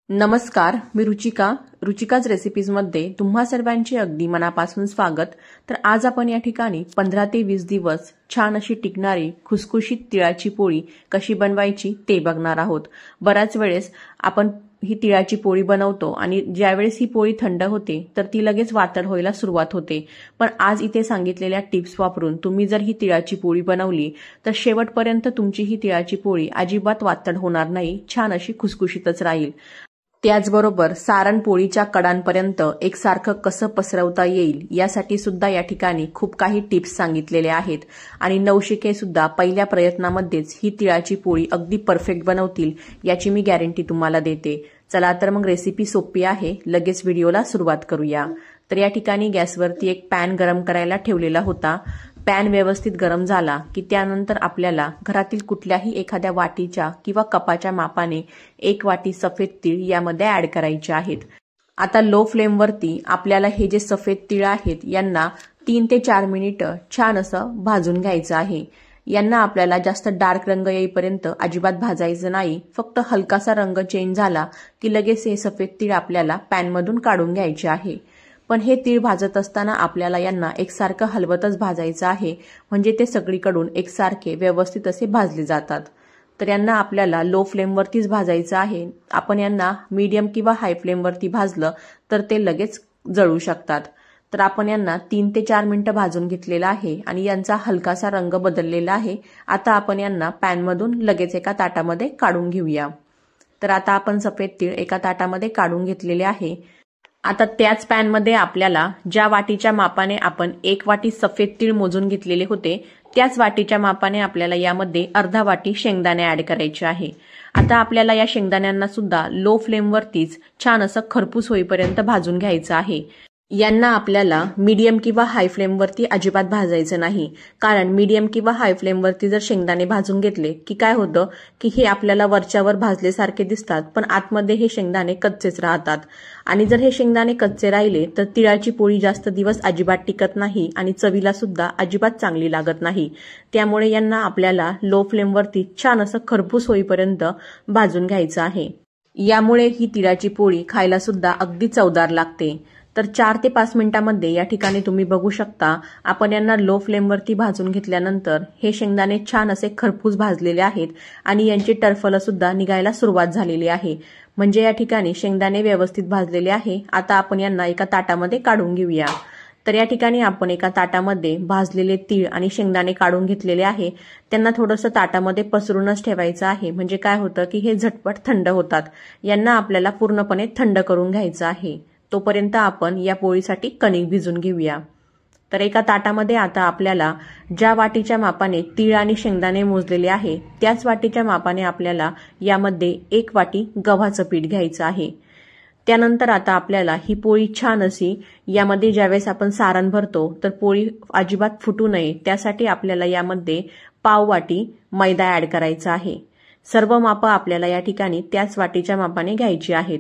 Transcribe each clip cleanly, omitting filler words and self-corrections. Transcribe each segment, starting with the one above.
नमस्कार, मी रुचिकाच रेसिपीजमध्ये तुम्हा सर्वांचे अगदी मनापासून स्वागत। तर आज आपण या ठिकाणी 15 ते 20 दिवस छान अशी टिकणारी खुसखुशीत तिळाची पोळी कशी बनवायची ते बघणार आहोत। बऱ्याच वेळेस आपण ही तिळाची पोळी बनवतो आणि ज्यावेळेस ही पोळी थंड होते तर ती लगेच वातड व्हायला सुरुवात होते, पण आज इथे सांगितलेल्या टिप्स वापरून तुम्ही जर ही तिळाची पोळी बनवली तर शेवटपर्यंत तुमची ही तिळाची पोळी अजिबात वातड होणार नाही, छान अशी खुसखुशीतच राहील। त्याचबरोबर सारण पोळीच्या कडांपर्यंत एकसारखं कसं पसरवता येईल यासाठी सुद्धा या ठिकाणी खूप काही टिप्स सांगितलेले आहेत आणि नवशिके सुद्धा पहिल्या प्रयत्नामध्येच ही तिळाची पोळी अगदी परफेक्ट बनवतील याची मी गॅरंटी तुम्हाला देते। चला तर मग रेसिपी सोपी आहे, लगेच व्हिडिओला सुरुवात करूया। तर या ठिकाणी गॅसवरती एक पॅन गरम करायला ठेवलेला होता। पॅन व्यवस्थित गरम झाला की त्यानंतर आपल्याला घरातील कुठल्याही एखाद्या वाटीच्या किंवा कपाच्या मापाने 1 वाटी सफेद तीळ यामध्ये ऍड करायचे आहेत। आता लो फ्लेमवरती आपल्याला हे जे सफेद तीळ आहेत यांना 3 ते 4 मिनिटं छान असं भाजून घ्यायचं आहे। यांना आपल्याला जास्त डार्क रंग येईपर्यंत अजिबात भाजायचं नाही, फक्त हलकासा रंग चेंज झाला की लगेच हे सफेद तीळ आपल्याला पॅनमधून काढून घ्यायचे आहे। पण हे तीळ भाजत असताना आपल्याला यांना एकसारखं हलवतच भाजायचं आहे, म्हणजे ते सगळीकडून एकसारखे व्यवस्थित असे भाजले जातात। तर यांना आपल्याला लो फ्लेमवरतीच भाजायचं आहे। आपण यांना मीडियम किंवा हाय फ्लेमवरती भाजलं तर ते लगेच जळू शकतात। तर आपण यांना 3 ते 4 मिनिटं भाजून घेतलेला आहे आणि यांचा हलकासा रंग बदललेला आहे। आता आपण यांना पॅनमधून लगेच एका ताटामध्ये काढून घेऊया। तर आता आपण सफेद तीळ एका ताटामध्ये काढून घेतलेले आहे। आता त्याच पॅनमध्ये आपल्याला ज्या वाटीच्या मापाने आपण 1 वाटी सफेद तीळ मोजून घेतलेले होते त्याच वाटीच्या मापाने आपल्याला यामध्ये अर्धा वाटी शेंगदाणे ऍड करायचे आहे। आता आपल्याला या शेंगदाण्यांना सुद्धा लो फ्लेमवरतीच छान असं खरपूस होईपर्यंत भाजून घ्यायचं आहे। यांना आपल्याला मीडियम किंवा हाय फ्लेमवरती अजिबात भाजायचं नाही, कारण मीडियम किंवा हाय फ्लेमवरती जर शेंगदाणे भाजून घेतले की काय होतं की हे आपल्याला वरच्यावर भाजल्यासारखे दिसतात, पण आतमध्ये हे शेंगदाणे कच्चेच राहतात आणि जर हे शेंगदाणे कच्चे राहिले तर तिळाची पोळी जास्त दिवस अजिबात टिकत नाही आणि चवीला सुद्धा अजिबात चांगली लागत नाही। त्यामुळे यांना आपल्याला लो फ्लेमवरती छान असं खरपूस होईपर्यंत भाजून घ्यायचं आहे। यामुळे ही तिळाची पोळी खायला सुद्धा अगदी चवदार लागते। तर 4 ते 5 मिनिटांमध्ये या ठिकाणी तुम्ही बघू शकता आपण यांना लो फ्लेमवरती भाजून घेतल्यानंतर हे शेंगदाणे छान असे खरपूस भाजलेले आहेत आणि यांची टरफलं सुद्धा निघायला सुरुवात झालेली आहे, म्हणजे या ठिकाणी शेंगदाणे व्यवस्थित भाजलेले आहे। आता आपण यांना एका ताटामध्ये काढून घेऊया। तर या ठिकाणी आपण एका ताटामध्ये भाजलेले तीळ आणि शेंगदाणे काढून घेतलेले आहे। त्यांना थोडंसं ताटामध्ये पसरूनच ठेवायचं आहे, म्हणजे काय होतं की हे झटपट थंड होतात। यांना आपल्याला पूर्णपणे थंड करून घ्यायचं आहे, तोपर्यंत आपण या पोळीसाठी कणिक भिजून घेऊया। तर एका ताटामध्ये आता आपल्याला ज्या वाटीच्या मापाने तीळ आणि शेंगदाणे मोजलेले आहे त्याच वाटीच्या मापाने आपल्याला यामध्ये 1 वाटी गव्हाचं पीठ घ्यायचं आहे। त्यानंतर आता आपल्याला ही पोळी छान अशी यामध्ये ज्यावेळेस आपण सारण भरतो तर पोळी अजिबात फुटू नये त्यासाठी आपल्याला यामध्ये पाव वाटी मैदा ऍड करायचा आहे। सर्व मापं आपल्याला या ठिकाणी त्याच वाटीच्या मापाने घ्यायची आहेत।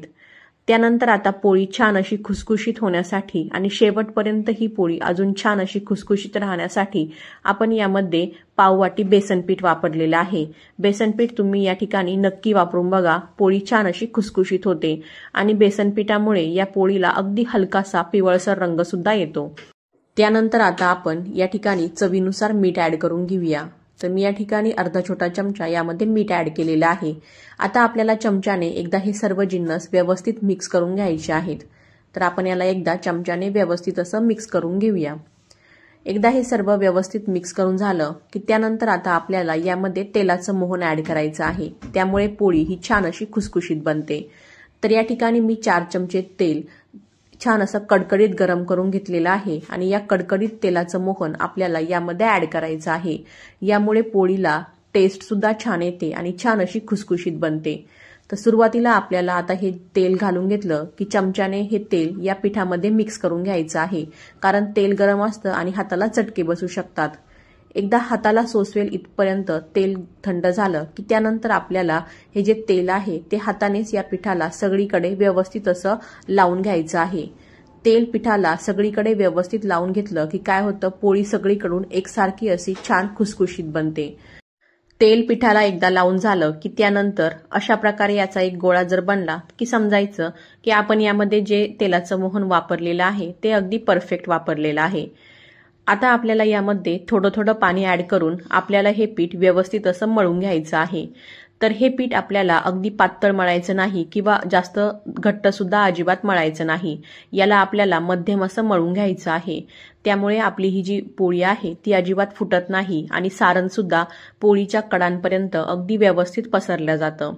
त्यानंतर आता पोळी छान अशी खुसखुशीत होण्यासाठी आणि शेवटपर्यंत ही पोळी अजून छान अशी खुसखुशीत राहण्यासाठी आपण यामध्ये पाव वाटी बेसन पीठ वापरलेलं आहे। बेसन पीठ तुम्ही या ठिकाणी नक्की वापरून बघा, पोळी छान अशी खुसखुशीत होते आणि बेसन पिठामुळे या पोळीला अगदी हलकासा पिवळसर रंग सुद्धा येतो। त्यानंतर आता आपण या ठिकाणी चवीनुसार मीठ ऍड करून घेऊया। तर मी या ठिकाणी अर्धा छोटा चमचा यामध्ये मीठ ऍड केलेला आहे। आता आपल्याला चमच्याने एकदा हे सर्व जिन्नस व्यवस्थित मिक्स करून घ्यायचे आहेत। तर आपण याला एकदा चमच्याने व्यवस्थित असं मिक्स करून घेऊया। एकदा हे सर्व व्यवस्थित मिक्स करून झालं की त्यानंतर आता आपल्याला यामध्ये तेलाचं मोहन ऍड करायचं आहे, त्यामुळे पोळी ही छान अशी खुसखुशीत बनते। तर या ठिकाणी मी 4 चमचे तेल छान असं कडकडीत गरम करून घेतलेलं आहे आणि या कडकडीत तेलाचं मोहन आपल्याला यामध्ये ऍड करायचं आहे। यामुळे पोळीला टेस्ट सुद्धा छान येते आणि छान अशी खुसखुशीत बनते। तर सुरुवातीला आपल्याला आता हे तेल घालून घेतलं की चमच्याने हे तेल या पिठामध्ये मिक्स करून घ्यायचं आहे, कारण तेल गरम असतं आणि हाताला चटके बसू शकतात। एकदा हाताला सोसवेल इथपर्यंत तेल थंड झालं की त्यानंतर आपल्याला हे जे तेल आहे ते हातानेच या पिठाला सगळीकडे व्यवस्थित असं लावून घ्यायचं आहे। तेल पिठाला सगळीकडे व्यवस्थित लावून घेतलं की काय होतं, पोळी सगळीकडून एकसारखी अशी छान खुसखुशीत बनते। तेल पिठाला एकदा लावून झालं की त्यानंतर अशा प्रकारे याचा एक गोळा जर बनला की समजायचं की आपण यामध्ये जे तेलाचं मोहन वापरलेलं आहे ते अगदी परफेक्ट वापरलेलं आहे। आता आपल्याला यामध्ये थोडं थोडं पाणी ॲड करून आपल्याला हे पीठ व्यवस्थित असं मळून घ्यायचं आहे। तर हे पीठ आपल्याला अगदी पातळ मळायचं नाही किंवा जास्त घट्ट सुद्धा अजिबात मळायचं नाही, याला आपल्याला मध्यम असं मळून घ्यायचं आहे। त्यामुळे आपली ही जी पोळी आहे ती अजिबात फुटत नाही आणि सारण सुद्धा पोळीच्या कडांपर्यंत अगदी व्यवस्थित पसरलं जातं।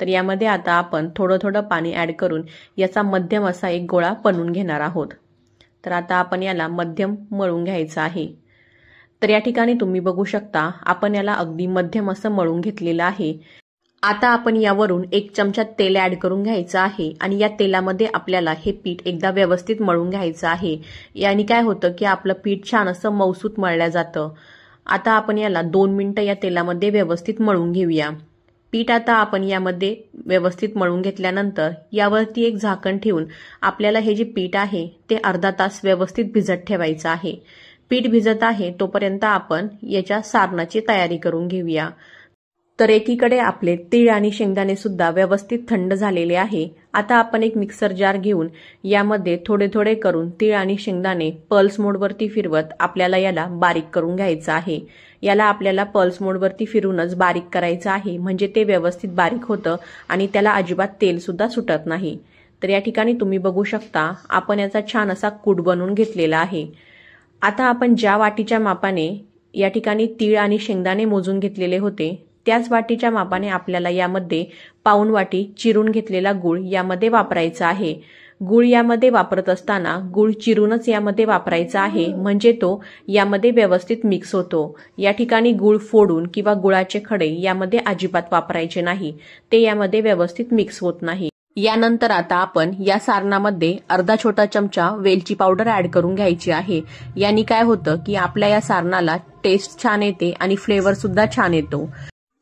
तर यामध्ये आता आपण थोडं थोडं पाणी ॲड करून याचा मध्यम असा एक गोळा बनवून घेणार आहोत। तर आता आपण याला मध्यम मळून घ्यायचं आहे। तर या ठिकाणी तुम्ही बघू शकता आपण याला अगदी मध्यम असं मळून घेतलेलं आहे। आता आपण यावरून 1 चमचा तेल ॲड करून घ्यायचं आहे आणि या तेलामध्ये आपल्याला हे पीठ एकदा व्यवस्थित मळून घ्यायचं आहे। याने काय होतं की आपलं पीठ छान असं मऊसूत मळलं जातं। आता आपण याला 2 मिनिटं या तेलामध्ये व्यवस्थित मळून घेऊया। पीठ आता आपण यामध्ये व्यवस्थित मळून घेतल्यानंतर यावरती एक झाकण ठेवून आपल्याला हे जे पीठ आहे ते अर्धा तास व्यवस्थित भिजत ठेवायचं आहे। पीठ भिजत आहे तोपर्यंत आपण याच्या सारणाची तयारी करून घेऊया। तर एकीकडे आपले तीळ आणि शेंगदाणे सुद्धा व्यवस्थित थंड झालेले आहे। आता आपण एक मिक्सर जार घेऊन यामध्ये थोडे थोडे करून तीळ आणि शेंगदाणे पल्स मोडवरती फिरवत आपल्याला याला बारीक करून घ्यायचं आहे। याला आपल्याला पल्स मोडवरती फिरूनच बारीक करायचं आहे, म्हणजे ते व्यवस्थित बारीक होतं आणि त्याला अजिबात तेल सुद्धा सुटत नाही। तर या ठिकाणी तुम्ही बघू शकता आपण याचा छान असा कूट बनवून घेतलेला आहे। आता आपण ज्या वाटीच्या मापाने या ठिकाणी तीळ आणि शेंगदाणे मोजून घेतलेले होते त्याच वाटीच्या मापाने आपल्याला यामध्ये पाऊण वाटी चिरून घेतलेला गूळ यामध्ये वापरायचा आहे। गूळ यामध्ये वापरत असताना गूळ चिरूनच यामध्ये वापरायचा आहे, म्हणजे तो यामध्ये व्यवस्थित मिक्स होतो। या ठिकाणी गूळ फोडून किंवा गुळाचे खडे यामध्ये अजिबात वापरायचे नाही, ते यामध्ये व्यवस्थित मिक्स होत नाही। यानंतर आता आपण या सारणामध्ये अर्धा छोटा चमचा वेलची पावडर ॲड करून घ्यायची आहे। याने काय होतं की आपल्या या सारणाला टेस्ट छान येते आणि फ्लेवर सुद्धा छान येतो।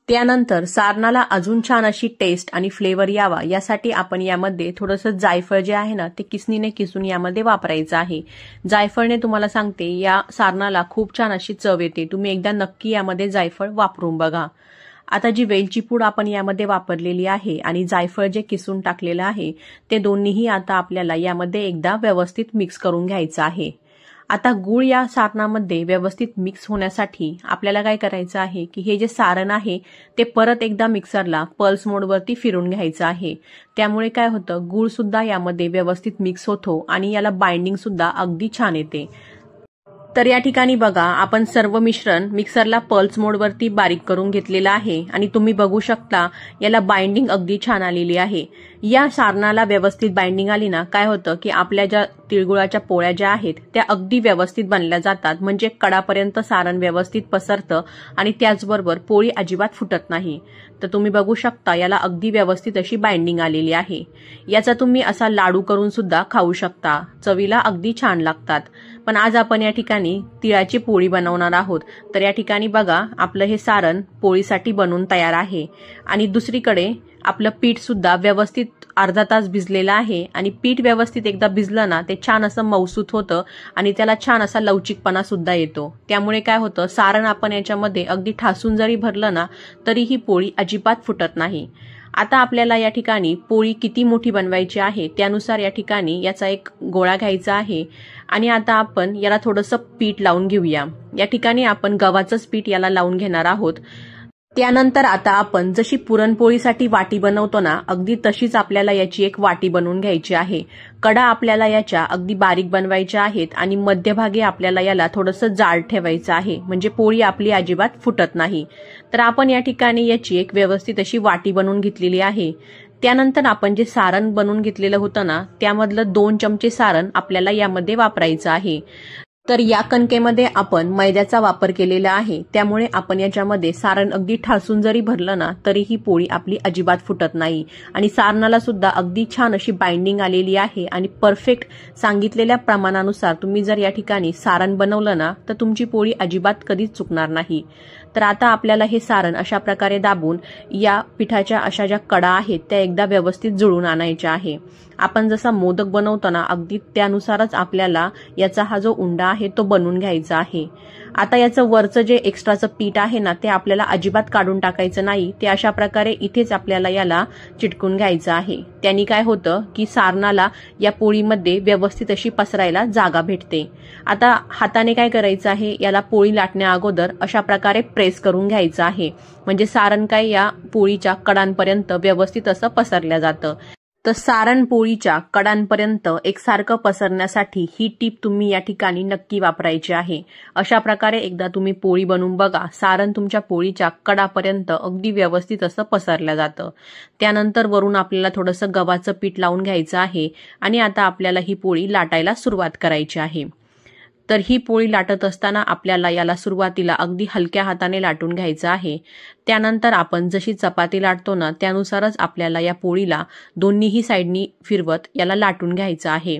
त्यानंतर सारणाला अजून छान अशी टेस्ट आणि फ्लेवर यावा यासाठी आपण यामध्ये थोडंसं जायफळ जे आहे ना ते किसणीने किसून यामध्ये वापरायचं आहे। जायफळने तुम्हाला सांगते या सारणाला खूप छान अशी चव येते, तुम्ही एकदा नक्की यामध्ये जायफळ वापरून बघा। आता जी वेलची पूड आपण यामध्ये वापरलेली आहे आणि जायफळ जे किसून टाकलेलं आहे ते दोन्हीही आता आपल्याला यामध्ये एकदा व्यवस्थित मिक्स करून घ्यायचं आहे। आता गूळ या सारणामध्ये व्यवस्थित मिक्स होण्यासाठी आपल्याला काय करायचं आहे की हे जे सारण आहे ते परत एकदा मिक्सरला पल्स मोडवरती फिरून घ्यायचं आहे। त्यामुळे काय होतं गूळ सुद्धा यामध्ये व्यवस्थित मिक्स होतो आणि याला बाइंडिंग सुद्धा अगदी छान येते। तर या ठिकाणी बघा आपण सर्व मिश्रण मिक्सरला पल्स मोडवरती बारीक करून घेतलेलं आहे आणि तुम्ही बघू शकता याला बाइंडिंग अगदी छान आलेली आहे। या सारणाला व्यवस्थित बाइंडिंग आली ना काय होतं की आपल्या ज्या तिळगुळाच्या पोळ्या ज्या आहेत त्या अगदी व्यवस्थित बनल्या जातात, म्हणजे कडापर्यंत सारण व्यवस्थित पसरतं आणि त्याचबरोबर पोळी अजिबात फुटत नाही। तर तुम्ही बघू शकता याला अगदी व्यवस्थित अशी बाइंडिंग आलेली आहे। याचा तुम्ही असा लाडू करून सुद्धा खाऊ शकता, चवीला अगदी छान लागतात। पण आज आपण या ठिकाणी तिळाची पोळी बनवणार आहोत। तर या ठिकाणी बघा आपलं हे सारण पोळीसाठी बनवून तयार आहे आणि दुसरीकडे आपलं पीठ सुद्धा व्यवस्थित अर्धा तास भिजलेलं आहे आणि पीठ व्यवस्थित एकदा भिजलं ना ते छान असं मऊसूत होतं आणि त्याला छान असा लवचिकपणा सुद्धा येतो। त्यामुळे काय होतं सारण आपण याच्यामध्ये अगदी ठासून जरी भरलं ना तरी ही पोळी अजिबात फुटत नाही। आता आपल्याला या ठिकाणी पोळी किती मोठी बनवायची आहे त्यानुसार या ठिकाणी याचा एक गोळा घ्यायचा आहे आणि आता आपण याला थोडंसं पीठ लावून घेऊया। या ठिकाणी आपण गव्हाचंच पीठ याला लावून घेणार आहोत। त्यानंतर आता आपण जशी पुरणपोळीसाठी वाटी बनवतो ना अगदी तशीच आपल्याला याची एक वाटी बनवून घ्यायची आहे। कडा आपल्याला याच्या अगदी बारीक बनवायच्या आहेत आणि मध्यभागी आपल्याला याला थोडंसं जाड ठेवायचं आहे, म्हणजे पोळी आपली अजिबात फुटत नाही। तर आपण या ठिकाणी याची एक व्यवस्थित अशी वाटी बनवून घेतलेली आहे। त्यानंतर आपण जे सारण बनवून घेतलेलं होतं ना त्यामधलं 2 चमचे सारण आपल्याला यामध्ये वापरायचं आहे। तर या कणकेमध्ये आपण मैद्याचा वापर केलेला आहे, त्यामुळे आपण याच्यामध्ये सारण अगदी ठासून जरी भरलं ना तरी ही पोळी आपली अजिबात फुटत नाही आणि सारणाला सुद्धा अगदी छान अशी बाइंडिंग आलेली आहे आणि परफेक्ट सांगितलेल्या प्रमाणानुसार तुम्ही जर या ठिकाणी सारण बनवलं ना तर तुमची पोळी अजिबात कधीच चुकणार नाही। तर आता आपल्याला हे सारण अशा प्रकारे दाबून या पिठाच्या अशा ज्या कडा आहेत त्या एकदा व्यवस्थित जुळून आणायच्या आहे। आपण जसा मोदक बनवतो ना अगदी त्यानुसारच आपल्याला याचा हा जो उंडा आहे तो बनवून घ्यायचा आहे। आता याचं वरचं जे एक्स्ट्राचं पीठ आहे ना ते आपल्याला अजिबात काढून टाकायचं नाही, ते अशा प्रकारे इथेच आपल्याला याला चिटकून घ्यायचं आहे. त्यांनी काय होतं की सारणाला या पोळीमध्ये व्यवस्थित अशी पसरायला जागा भेटते. आता हाताने काय करायचं आहे, याला पोळी लाटण्या अगोदर अशा प्रकारे प्रेस करून घ्यायचं आहे, म्हणजे सारण काय या पोळीच्या कडांपर्यंत व्यवस्थित असं पसरल्या जातं. तर सारण पोळीच्या कडांपर्यंत एकसारखं पसरण्यासाठी ही टीप तुम्ही या ठिकाणी नक्की वापरायची आहे. अशा प्रकारे एकदा तुम्ही पोळी बनवून बघा, सारण तुमच्या पोळीच्या कडापर्यंत अगदी व्यवस्थित असं पसरलं जातं. त्यानंतर वरून आपल्याला थोडंसं गव्हाचं पीठ लावून घ्यायचं आहे आणि आता आपल्याला ही पोळी लाटायला सुरुवात करायची आहे. तर ही पोळी लाटत असताना आपल्याला याला सुरुवातीला अगदी हलक्या हाताने लाटून घ्यायचं आहे. त्यानंतर आपण जशी चपाती लाटतो ना त्यानुसारच आपल्याला या पोळीला दोन्हीही साईडनी फिरवत याला लाटून घ्यायचं आहे.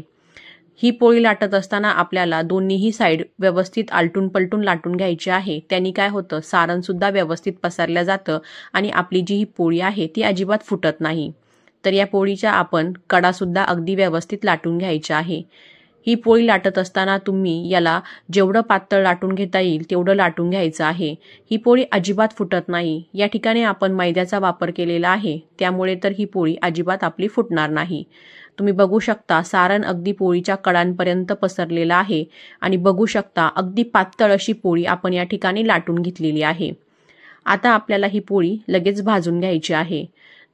ही पोळी लाटत असताना आपल्याला दोन्हीही साईड व्यवस्थित आलटून पलटून लाटून घ्यायची आहे. त्यांनी काय होतं, सारण सुद्धा व्यवस्थित पसरलं जातं आणि आपली जी ही पोळी आहे ती अजिबात फुटत नाही. तर या पोळीच्या आपण कडा सुद्धा अगदी व्यवस्थित लाटून घ्यायच्या आहे. ही पोळी लाटत असताना तुम्ही याला जेवढं पातळ लाटून घेता येईल तेवढं लाटून घ्यायचं आहे. ही पोळी अजिबात फुटत नाही. या ठिकाणी आपण मैद्याचा वापर केलेला आहे, त्यामुळे तर ही पोळी अजिबात आपली फुटणार नाही. तुम्ही बघू शकता सारण अगदी पोळीच्या कडांपर्यंत पसरलेलं आहे आणि बघू शकता अगदी पातळ अशी पोळी आपण या ठिकाणी लाटून घेतलेली आहे. आता आपल्याला ही पोळी लगेच भाजून घ्यायची आहे.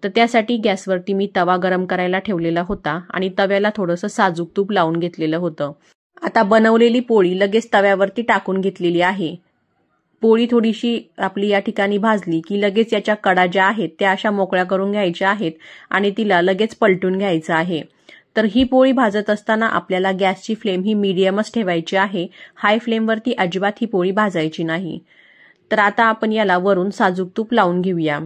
तर त्यासाठी गॅसवरती मी तवा गरम करायला ठेवलेला होता आणि तव्याला थोडंसं साजूक तूप लावून घेतलेलं होतं. आता बनवलेली पोळी लगेच तव्यावरती टाकून घेतलेली आहे. पोळी थोडीशी आपली या ठिकाणी भाजली की लगेच याच्या कडा ज्या आहेत त्या अशा मोकळ्या करून घ्यायच्या आहेत आणि तिला लगेच पलटून घ्यायचं आहे. तर ही पोळी भाजत असताना आपल्याला गॅसची फ्लेम ही मीडियमच ठेवायची आहे. हाय फ्लेमवरती अजिबात ही पोळी भाजायची नाही. तर आता आपण याला वरून साजूक तूप लावून घेऊया.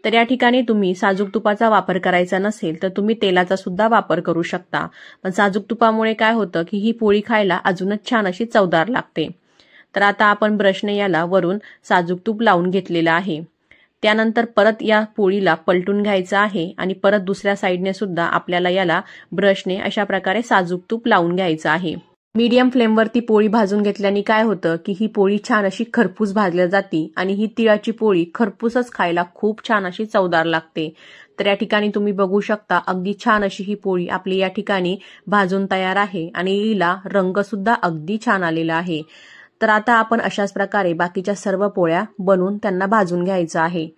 तर या ठिकाणी तुम्ही साजूक तुपाचा वापर करायचा नसेल तर तुम्ही तेलाचा सुद्धा वापर करू शकता. पण साजूक तुपामुळे काय होतं की ही पोळी खायला अजूनच छान अशी चवदार लागते. तर आता आपण ब्रशने याला वरून साजूक तूप लावून घेतलेलं आहे. त्यानंतर परत या पोळीला पलटून घ्यायचं आहे आणि परत दुसऱ्या साईडने सुद्धा आपल्याला याला ब्रशने अशा प्रकारे साजूक तूप लावून घ्यायचं आहे. मीडियम फ्लेमवरती पोळी भाजून घेतल्याने काय होतं की ही पोळी छान अशी खरपूस भाजल्या जाते आणि ही तिळाची पोळी खरपूसच खायला खूप छान अशी चवदार लागते. तर या ठिकाणी तुम्ही बघू शकता अगदी छान अशी ही पोळी आपली या ठिकाणी भाजून तयार आहे आणि हिला रंग सुद्धा अगदी छान आलेला आहे. तर आता आपण अशाच प्रकारे बाकीच्या सर्व पोळ्या बनवून त्यांना भाजून घ्यायचं आहे.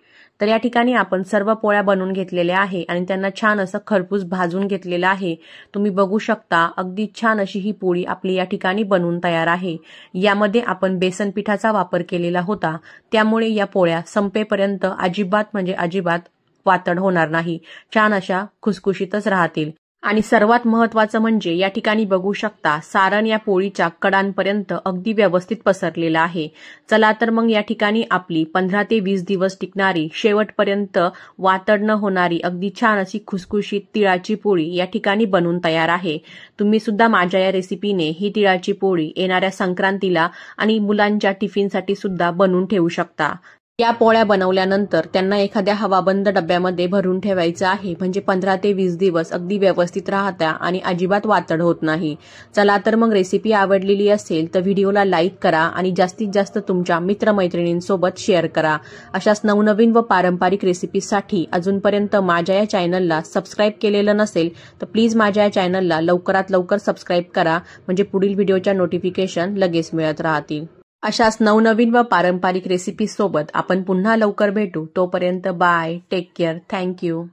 तर या ठिकाणी आपण सर्व पोळ्या बनवून घेतलेल्या आहे आणि त्यांना छान असं खरपूस भाजून घेतलेलं आहे. तुम्ही बघू शकता अगदी छान अशी ही पोळी आपली या ठिकाणी बनवून तयार आहे. यामध्ये आपण बेसन पिठाचा वापर केलेला होता, त्यामुळे या पोळ्या संपेपर्यंत अजिबात म्हणजे अजिबात वातड होणार नाही, छान अशा खुसखुशीतच राहतील. आणि सर्वात महत्त्वाचं म्हणजे या ठिकाणी बघू शकता सारण या पोळीच्या कडांपर्यंत अगदी व्यवस्थित पसरलेलं आहे. चला तर मग या ठिकाणी आपली 15 ते 20 दिवस टिकणारी शेवटपर्यंत वातड न होणारी अगदी छान अशी खुसखुशीत तिळाची पोळी या ठिकाणी बनवून तयार आहे. तुम्ही सुद्धा माझ्या या रेसिपीने ही तिळाची पोळी येणाऱ्या संक्रांतीला आणि मुलांच्या टिफिनसाठी सुद्धा बनवून ठेवू शकता. या पोळ्या बनवल्यानंतर त्यांना एखाद्या हवाबंद डब्यामध्ये भरून ठेवायचं आहे, म्हणजे 15 ते 20 दिवस अगदी व्यवस्थित राहत्या आणि अजिबात वातड होत नाही. चला तर मग रेसिपी आवडलेली असेल तर व्हिडिओला लाईक करा आणि जास्तीत जास्त तुमच्या मित्रमैत्रिणींसोबत शेअर करा. अशाच नवनवीन व पारंपरिक रेसिपीसाठी अजूनपर्यंत माझ्या या चॅनलला सबस्क्राईब केलेलं नसेल तर प्लीज माझ्या या चॅनलला लवकरात लवकर सबस्क्राईब करा, म्हणजे पुढील व्हिडिओच्या नोटिफिकेशन लगेच मिळत राहतील. अशाच नवनवीन व पारंपरिक रेसिपी सोबत आपण पुन्हा लवकर भेटू. तोपर्यंत बाय, टेक केअर, थँक्यू.